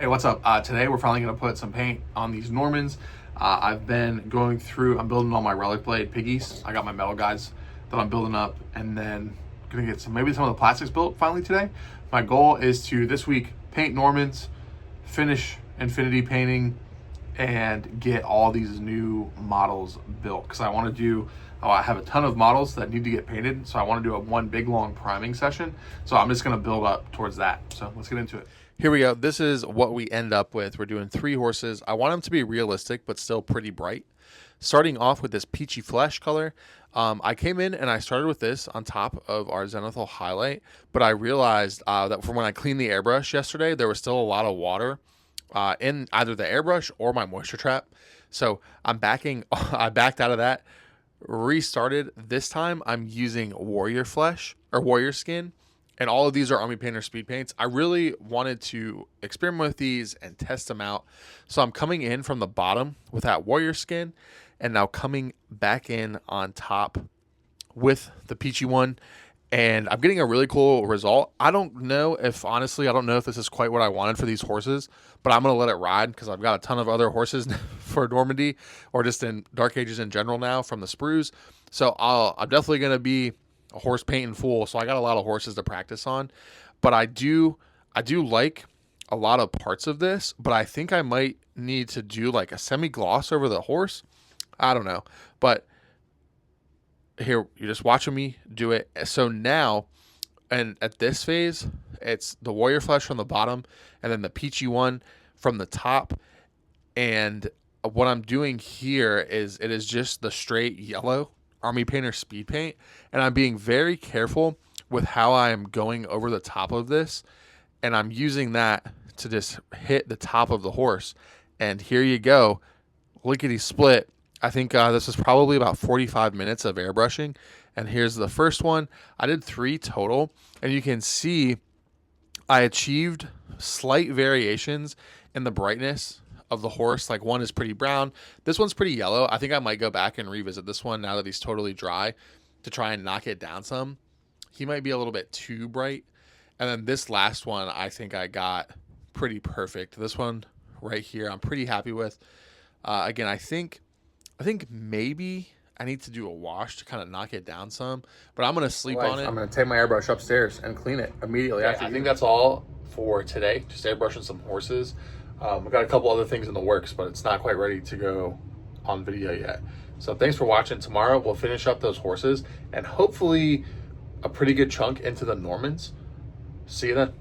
Hey, what's up? Today we're finally going to put some paint on these Normans. I've been going through, I'm building all my relic blade piggies. I got my metal guys that I'm building up, and then going to get maybe some of the plastics built finally today. My goal is to this week paint Normans, finish Infinity painting, and get all these new models built, because I want to do, I have a ton of models that need to get painted, so I want to do one big long priming session. So I'm just going to build up towards that. So let's get into it. Here we go. This is what we end up with. We're doing 3 horses. I want them to be realistic, but still pretty bright. Starting off with this peachy flesh color. I came in and I started with this on top of our zenithal highlight, but I realized that from when I cleaned the airbrush yesterday, there was still a lot of water in either the airbrush or my moisture trap. So I backed out of that, restarted. This time I'm using warrior flesh or warrior skin. And all of these are Army Painter speed paints. I really wanted to experiment with these and test them out. So I'm coming in from the bottom with that warrior skin, and now coming back in on top with the peachy one. And I'm getting a really cool result. I don't know if this is quite what I wanted for these horses, but I'm going to let it ride because I've got a ton of other horses for Normandy, or just in Dark Ages in general now from the sprues. So I'm definitely going to be a horse painting fool, so I got a lot of horses to practice on. But I do like a lot of parts of this, but I think I might need to do like a semi-gloss over the horse. I don't know. But here, you're just watching me do it. So now, and at this phase, it's the warrior flesh from the bottom and then the peachy one from the top. And what I'm doing here is it is just the straight yellow Army Painter speed paint, and I'm being very careful with how I am going over the top of this, and I'm using that to just hit the top of the horse. And here you go, lickety split. I think this is probably about 45 minutes of airbrushing, and here's the first one. I did 3 total, and you can see I achieved slight variations in the brightness of the horse. Like, one is pretty brown, this one's pretty yellow. I think I might go back and revisit this one now that he's totally dry to try and knock it down some. He might be a little bit too bright. And then this last one, I think I got pretty perfect. This one right here, I'm pretty happy with. Again, I think maybe I need to do a wash to kind of knock it down some, but I'm going to sleep on it. I'm going to take my airbrush upstairs and clean it immediately after. I think that's all for today. Just airbrushing some horses. We've got a couple other things in the works, but it's not quite ready to go on video yet. So thanks for watching. Tomorrow we'll finish up those horses and hopefully a pretty good chunk into the Normans. See you then.